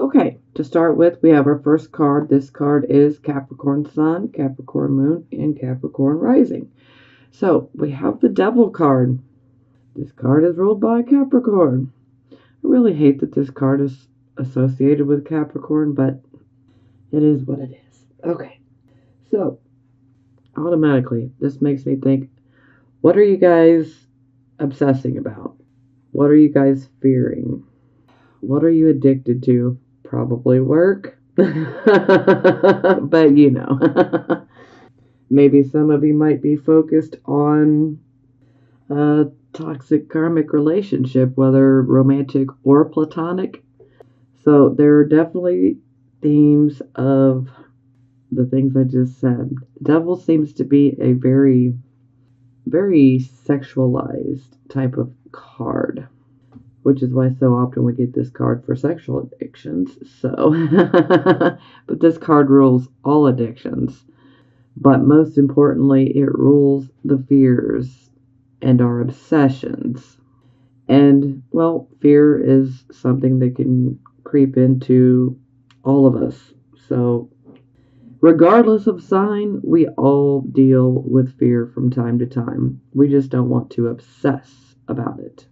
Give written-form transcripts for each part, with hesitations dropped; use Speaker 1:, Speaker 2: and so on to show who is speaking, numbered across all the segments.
Speaker 1: Okay, to start with, we have our first card. This card is Capricorn Sun, Capricorn Moon, and Capricorn Rising. So we have the Devil card. This card is ruled by Capricorn. I really hate that this card is associated with Capricorn, but it is what it is. Okay, so automatically, this makes me think, what are you guys obsessing about? What are you guys fearing? What are you addicted to? Probably work. But maybe some of you might be focused on a toxic karmic relationship, whether romantic or platonic. So there are definitely themes of the things I just said. Devil seems to be a very, very sexualized type of card, which is why so often we get this card for sexual addictions. So, but this card rules all addictions. But most importantly, it rules the fears and our obsessions. And, well, fear is something that can creep into all of us. So, regardless of sign, we all deal with fear from time to time. We just don't want to obsess about it.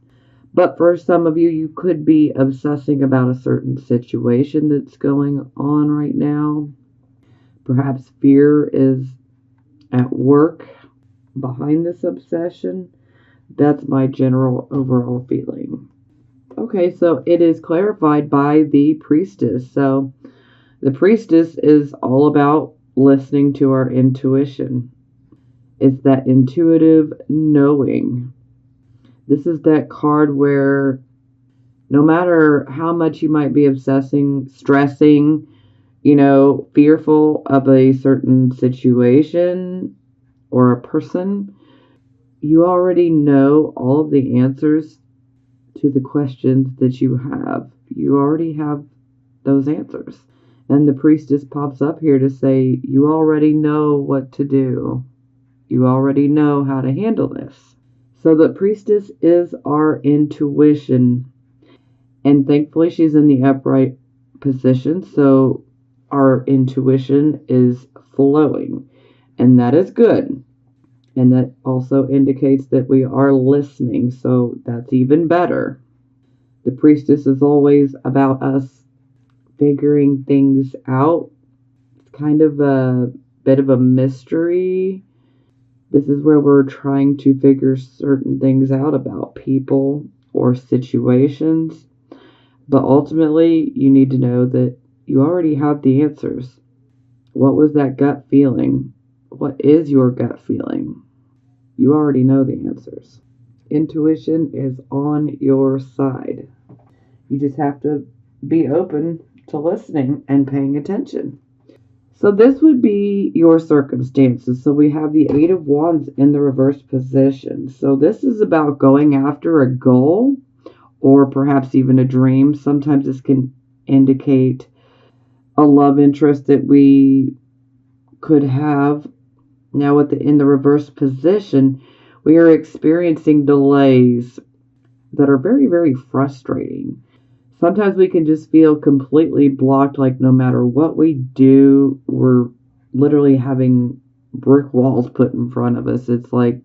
Speaker 1: But for some of you, you could be obsessing about a certain situation that's going on right now. Perhaps fear is at work behind this obsession. That's my general overall feeling. Okay, so it is clarified by the priestess. So the priestess is all about listening to our intuition. It's that intuitive knowing. This is that card where no matter how much you might be obsessing, stressing, fearful of a certain situation or a person, you already know all of the answers to the questions that you have. You already have those answers. And the priestess pops up here to say, you already know what to do. You already know how to handle this. So the priestess is our intuition. And thankfully she's in the upright position. So our intuition is flowing. And that is good. And that also indicates that we are listening. So that's even better. The priestess is always about us figuring things out. It's kind of a bit of a mystery. This is where we're trying to figure certain things out about people or situations. But ultimately, you need to know that you already have the answers. What was that gut feeling? What is your gut feeling? You already know the answers. Intuition is on your side. You just have to be open to listening and paying attention. So this would be your circumstances. So we have the Eight of Wands in the reverse position. So this is about going after a goal or perhaps even a dream. Sometimes this can indicate a love interest that we could have. Now in the reverse position, we are experiencing delays that are very, very frustrating. Sometimes we can just feel completely blocked, like no matter what we do, we're literally having brick walls put in front of us. It's like,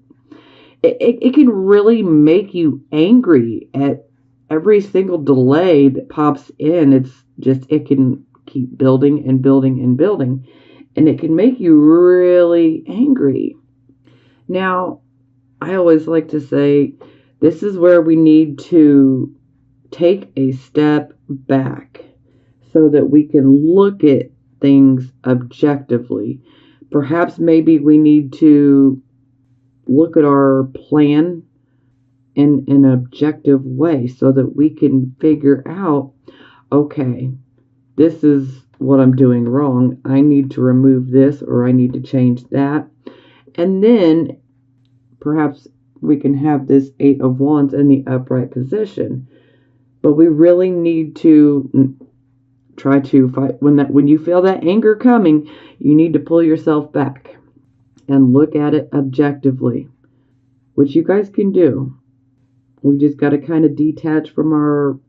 Speaker 1: it can really make you angry at every single delay that pops in. It can keep building and building and building, and it can make you really angry. Now, I always like to say, this is where we need to take a step back so that we can look at things objectively. Perhaps maybe we need to look at our plan in an objective way so that we can figure out, okay, this is what I'm doing wrong. I need to remove this or I need to change that. And then perhaps we can have this Eight of Wands in the upright position. But we really need to try to fight when you feel that anger coming, you need to pull yourself back and look at it objectively, which you guys can do. We just got to kind of detach from our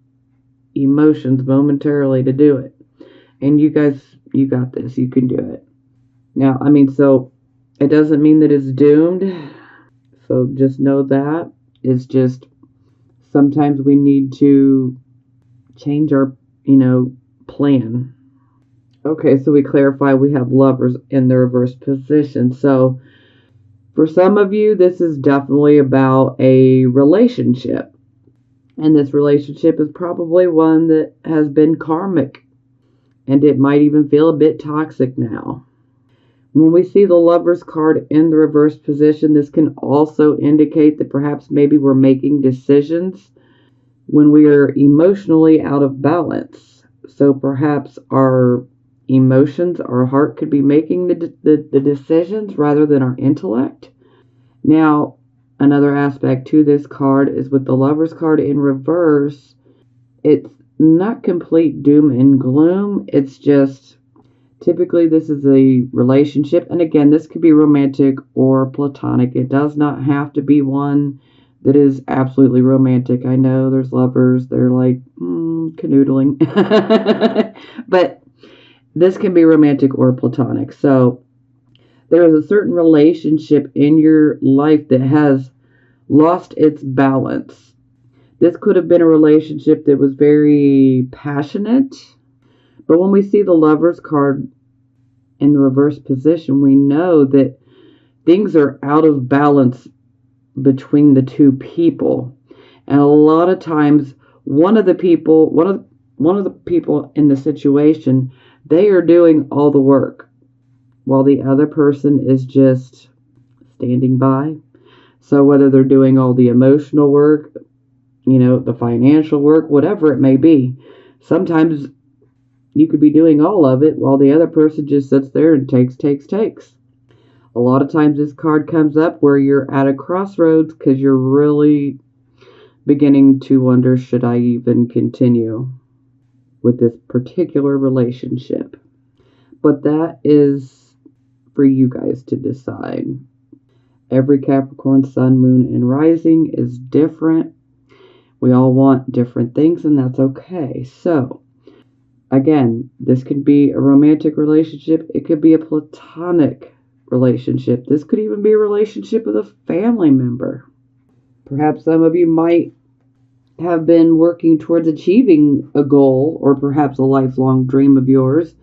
Speaker 1: emotions momentarily to do it. And you guys, you got this. You can do it. Now, I mean, so it doesn't mean that it's doomed. So just know that. It's just sometimes we need to change our, plan. Okay, so we clarify we have lovers in the reverse position. So for some of you, this is definitely about a relationship. And this relationship is probably one that has been karmic. And it might even feel a bit toxic now. When we see the Lovers card in the reverse position, this can also indicate that perhaps maybe we're making decisions when we are emotionally out of balance. So perhaps our emotions, our heart could be making the decisions rather than our intellect. Now, another aspect to this card is with the Lovers card in reverse, it's not complete doom and gloom. It's just typically this is a relationship. And again, this could be romantic or platonic. It does not have to be one that is absolutely romantic. I know there's lovers, they're like canoodling. But this can be romantic or platonic. So there is a certain relationship in your life that has lost its balance. This could have been a relationship that was very passionate. But when we see the Lovers card in the reverse position, we know that things are out of balance between the two people. And a lot of times one of the people in the situation, they are doing all the work while the other person is just standing by. So whether they're doing all the emotional work, the financial work, whatever it may be, sometimes you could be doing all of it while the other person just sits there and takes. A lot of times this card comes up where you're at a crossroads because you're really beginning to wonder, should I even continue with this particular relationship? But that is for you guys to decide. Every Capricorn sun, moon, and rising is different. We all want different things, and that's okay. So, again, this could be a romantic relationship. It could be a platonic relationship. This could even be a relationship with a family member. Perhaps some of you might have been working towards achieving a goal or perhaps a lifelong dream of yours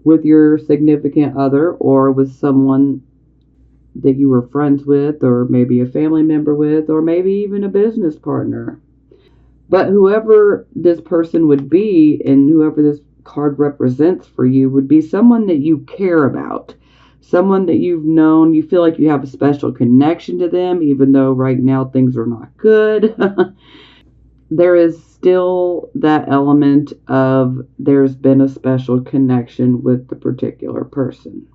Speaker 1: with your significant other or with someone that you were friends with or maybe a family member with or maybe even a business partner. But whoever this person would be and whoever this card represents for you would be someone that you care about, someone that you've known, you feel like you have a special connection to them, even though right now things are not good. There is still that element of there's been a special connection with the particular person.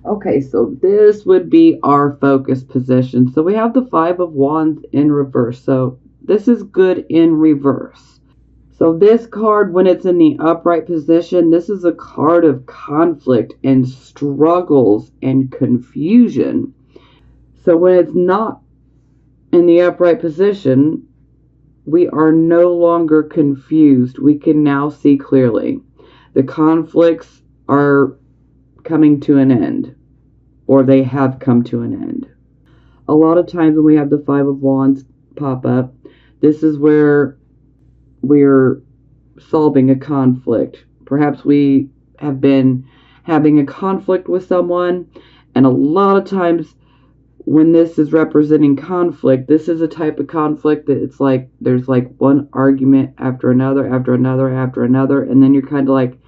Speaker 1: Okay, so this would be our focus position. So we have the Five of Wands in reverse. So this is good in reverse. So this card, when it's in the upright position, this is a card of conflict and struggles and confusion. So when it's not in the upright position, we are no longer confused. We can now see clearly. The conflicts are coming to an end, or they have come to an end. A lot of times when we have the Five of Wands pop up, this is where we're solving a conflict. Perhaps we have been having a conflict with someone, and a lot of times when this is representing conflict, this is a type of conflict that it's like there's like one argument after another, and then you're kind of like,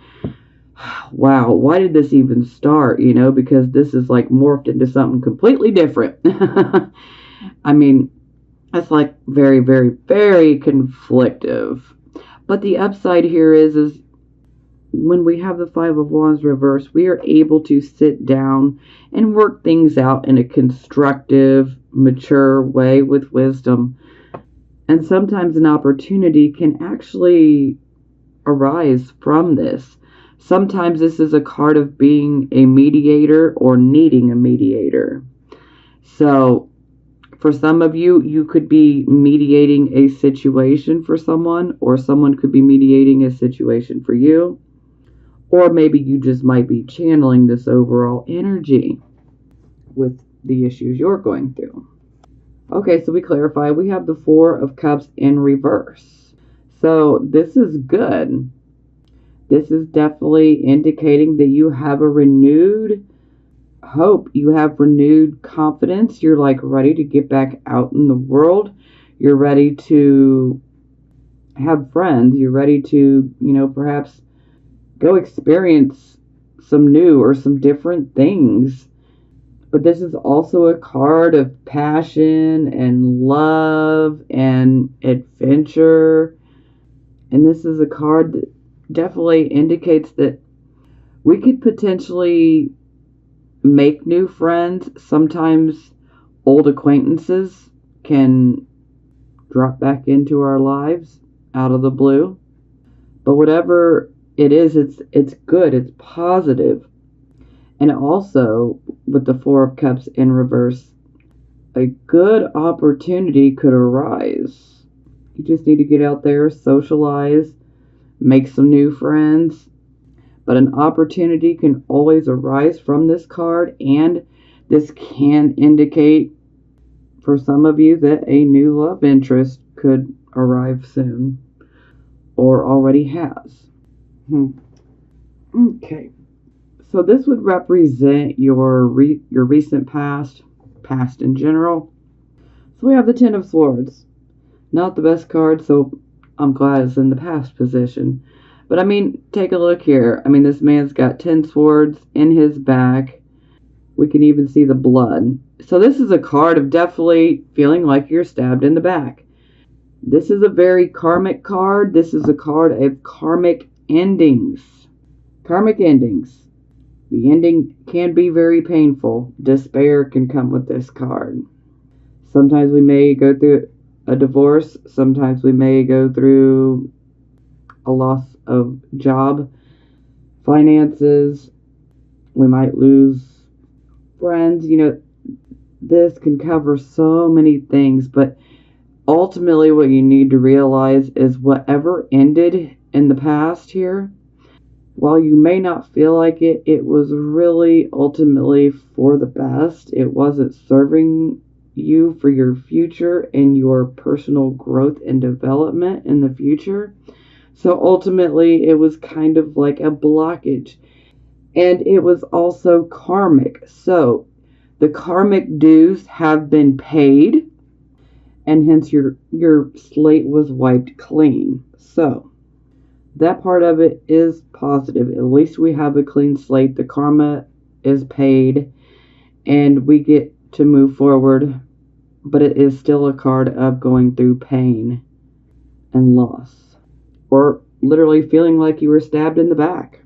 Speaker 1: wow, why did this even start? Because this is like morphed into something completely different. I mean, it's like very, very, very conflictive. But the upside here is when we have the Five of Wands reversed, we are able to sit down and work things out in a constructive, mature way with wisdom. And sometimes an opportunity can actually arise from this. Sometimes this is a card of being a mediator or needing a mediator. So For some of you, you could be mediating a situation for someone, or someone could be mediating a situation for you, or maybe you just might be channeling this overall energy with the issues you're going through. Okay, so we clarify. We have the Four of Cups in reverse. So this is good. This is definitely indicating that you have a renewed hope. You have renewed confidence. You're like ready to get back out in the world. You're ready to have friends. You're ready to, perhaps go experience some new or some different things. But this is also a card of passion and love and adventure. And this is a card that definitely indicates that we could potentially make new friends. Sometimes old acquaintances can drop back into our lives out of the blue. But whatever it is, it's good, it's positive. And also, with the Four of Cups in reverse, a good opportunity could arise. You just need to get out there, socialize, make some new friends. But an opportunity can always arise from this card, and this can indicate for some of you that a new love interest could arrive soon, or already has. Okay. So this would represent your recent past in general. So we have the Ten of Swords. Not the best card, so I'm glad it's in the past position. But I mean, take a look here. I mean, this man's got 10 swords in his back. We can even see the blood. So this is a card of definitely feeling like you're stabbed in the back. This is a very karmic card. This is a card of karmic endings. Karmic endings. The ending can be very painful. Despair can come with this card. Sometimes we may go through a divorce. Sometimes we may go through a loss of job, finances. We might lose friends. This can cover so many things. But ultimately what you need to realize is whatever ended in the past here, while you may not feel like it, it was really ultimately for the best. It wasn't serving you for your future and your personal growth and development in the future. So ultimately, it was kind of like a blockage. And it was also karmic. So the karmic dues have been paid, and hence your slate was wiped clean. So that part of it is positive. At least we have a clean slate. The karma is paid, and we get to move forward. But it is still a card of going through pain and loss, or literally feeling like you were stabbed in the back.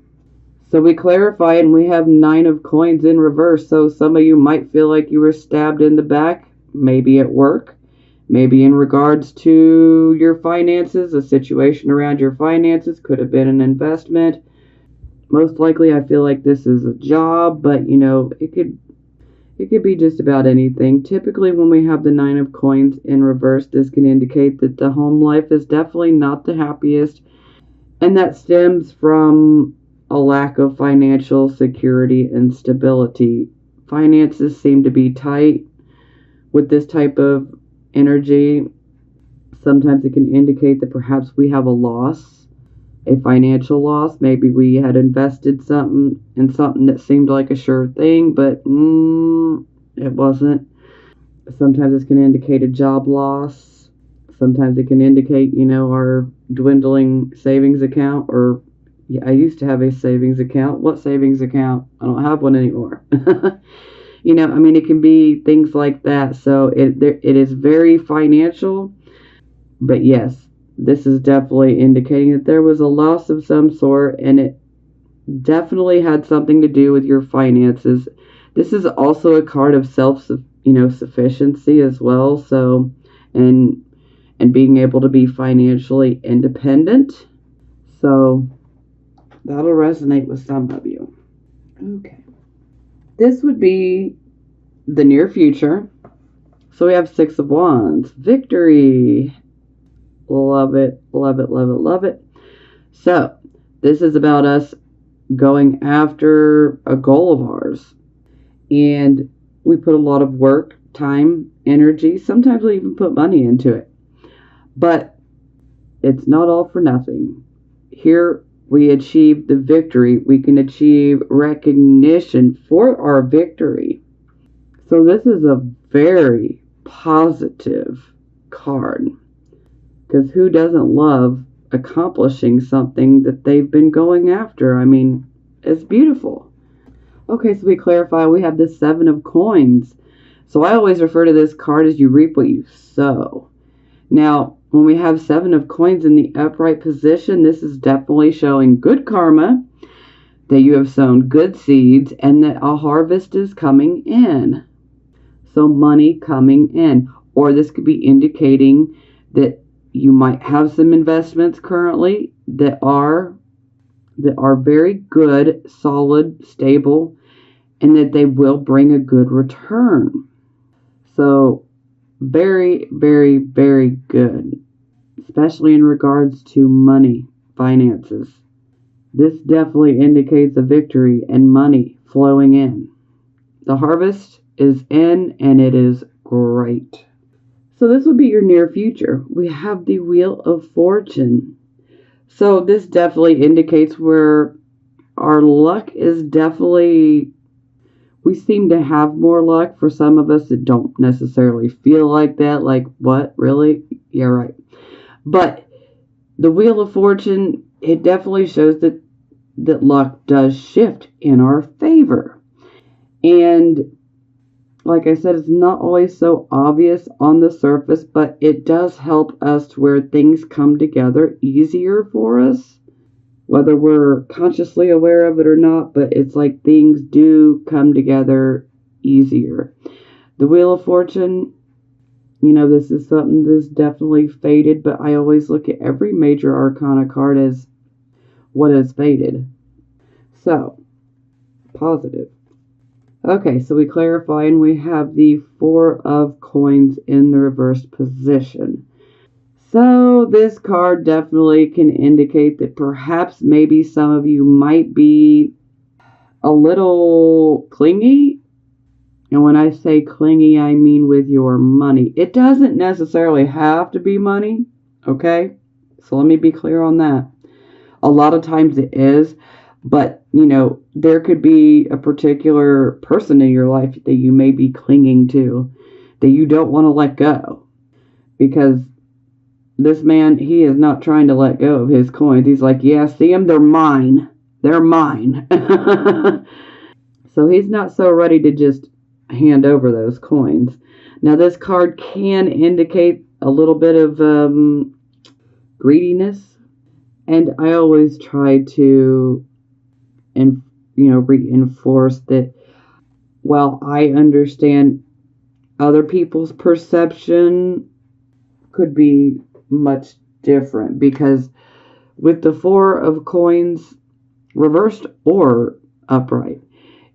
Speaker 1: So we clarify, and we have 9 of coins in reverse. So some of you might feel like you were stabbed in the back, maybe at work. Maybe in regards to your finances, a situation around your finances, could have been an investment. Most likely, I feel like this is a job, but it could be just about anything. Typically, when we have the 9 of coins in reverse, this can indicate that the home life is definitely not the happiest, and that stems from a lack of financial security and stability. Finances seem to be tight with this type of energy. Sometimes it can indicate that perhaps we have a loss, a financial loss. Maybe we had invested something in something that seemed like a sure thing, but it wasn't. Sometimes it can indicate a job loss. Sometimes it can indicate, our dwindling savings account. Or I used to have a savings account. What savings account? I don't have one anymore. It can be things like that. So it is very financial. But yes, this is definitely indicating that there was a loss of some sort, and it definitely had something to do with your finances. This is also a card of sufficiency as well. So, and being able to be financially independent. So that'll resonate with some of you. Okay. This would be the near future. So we have Six of Wands. Victory. Love it, love it, love it, love it. So this is about us going after a goal of ours. And we put a lot of work, time, energy. Sometimes we even put money into it. But it's not all for nothing. Here we achieve the victory. We can achieve recognition for our victory. So this is a very positive card. Because who doesn't love accomplishing something that they've been going after? I mean, it's beautiful. Okay, so we clarify we have the Seven of Coins. So I always refer to this card as you reap what you sow. Now, when we have Seven of Coins in the upright position, this is definitely showing good karma, that you have sown good seeds, and that a harvest is coming in. So money coming in. Or this could be indicating that you might have some investments currently that are very good, solid, stable, and that they will bring a good return. So very, very, very good, especially in regards to money, finances. This definitely indicates a victory and money flowing in. The harvest is in, and it is great. So this would be your near future. We have the Wheel of Fortune. So this definitely indicates where our luck is definitely, we seem to have more luck. For some of us that don't necessarily feel like that. Like, what? Really? Yeah, right. But the Wheel of Fortune, it definitely shows that luck does shift in our favor. And like I said, it's not always so obvious on the surface, but it does help us to where things come together easier for us, whether we're consciously aware of it or not, but it's like things do come together easier. The Wheel of Fortune, this is something that's definitely faded, but I always look at every major arcana card as what is faded. So, positive. Okay, so we clarify, and we have the Four of Coins in the reversed position. So this card definitely can indicate that perhaps maybe some of you might be a little clingy. And when I say clingy, I mean with your money. It doesn't necessarily have to be money, okay? So let me be clear on that. A lot of times it is. But, there could be a particular person in your life that you may be clinging to, that you don't want to let go. Because this man, he is not trying to let go of his coins. He's like, yeah, see them? They're mine. They're mine. So he's not so ready to just hand over those coins. Now, this card can indicate a little bit of greediness. And I always try to reinforce that while I understand other people's perception could be much different, because with the Four of Coins, reversed or upright,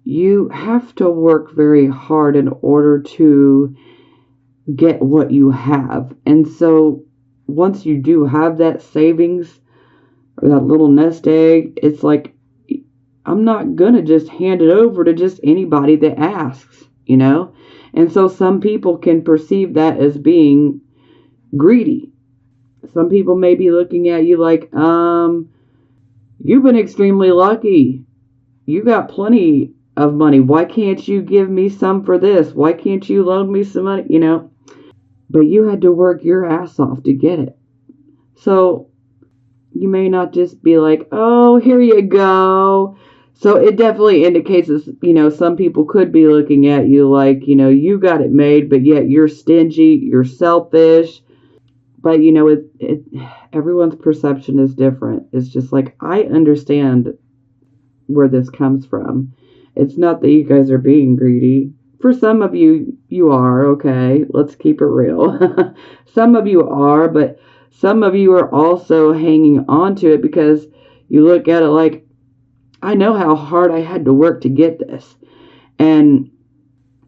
Speaker 1: you have to work very hard in order to get what you have. And so once you do have that savings or that little nest egg, it's like, I'm not going to just hand it over to just anybody that asks, And so some people can perceive that as being greedy. Some people may be looking at you like, you've been extremely lucky. You got plenty of money. Why can't you give me some for this? Why can't you loan me some money? But you had to work your ass off to get it. So you may not just be like, oh, here you go. So it definitely indicates that, some people could be looking at you like, you got it made, but yet you're stingy, you're selfish. But, everyone's perception is different. It's just like, I understand where this comes from. It's not that you guys are being greedy. For some of you, you are, okay? Let's keep it real. Some of you are, but some of you are also hanging on to it because you look at it like, I know how hard I had to work to get this. And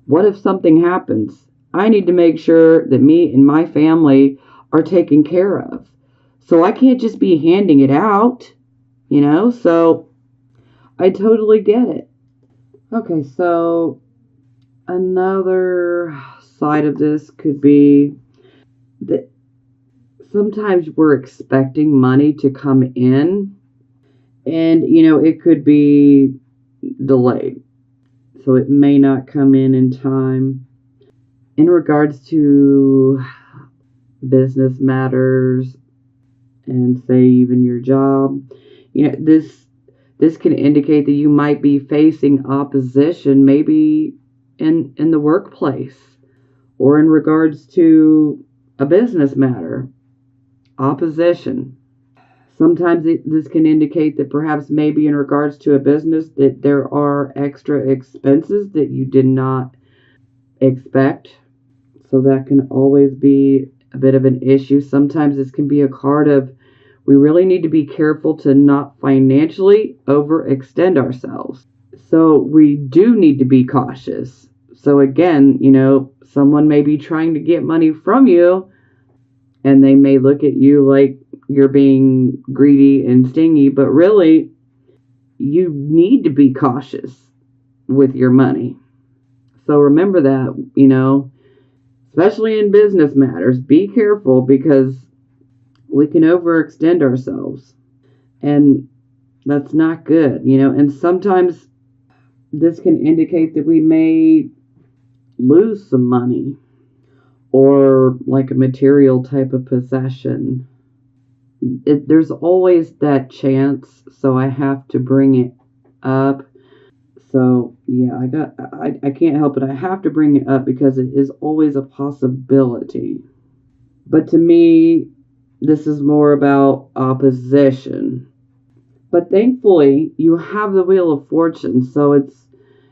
Speaker 1: what if something happens? I need to make sure that me and my family are taken care of. So I can't just be handing it out, So I totally get it. Okay, so another side of this could be that sometimes we're expecting money to come in and, it could be delayed. So it may not come in time. In regards to business matters and say even your job, this can indicate that you might be facing opposition maybe in the workplace or in regards to a business matter. Opposition. Sometimes this can indicate that perhaps maybe in regards to a business that there are extra expenses that you did not expect. So that can always be a bit of an issue. Sometimes this can be a card of we really need to be careful to not financially overextend ourselves. So we do need to be cautious. So again, someone may be trying to get money from you and they may look at you like you're being greedy and stingy, but really you need to be cautious with your money. So remember that, especially in business matters, be careful because we can overextend ourselves. And that's not good, and sometimes this can indicate that we may lose some money or like a material type of possession. There's always that chance, so I have to bring it up. So yeah, I can't help it. I have to bring it up because it is always a possibility. But to me, this is more about opposition. But thankfully, you have the Wheel of Fortune, so it's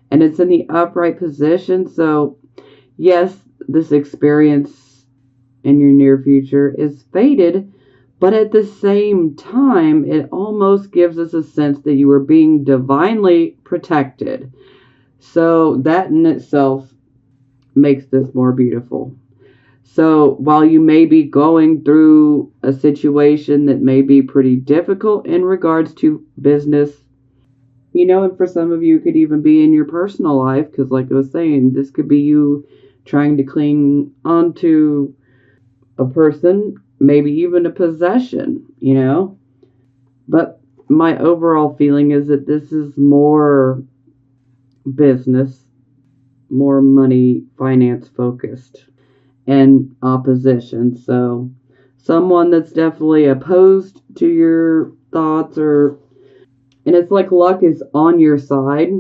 Speaker 1: in the upright position. So yes, this experience in your near future is fated, but at the same time, it almost gives us a sense that you are being divinely protected. So that in itself makes this more beautiful. So while you may be going through a situation that may be pretty difficult in regards to business, and for some of you, it could even be in your personal life, because like I was saying, this could be you trying to cling onto a person, maybe even a possession. But my overall feeling is that this is more business, more money, finance focused, and opposition. So someone that's definitely opposed to your thoughts, and it's like luck is on your side.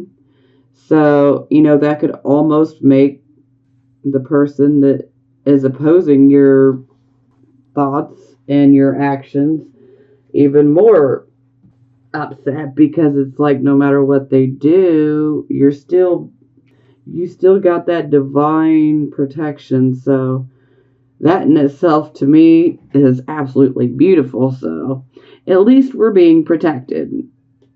Speaker 1: So, that could almost make the person that is opposing your thoughts and your actions even more upset, because it's like no matter what they do, you still got that divine protection. So that in itself to me is absolutely beautiful. So at least we're being protected.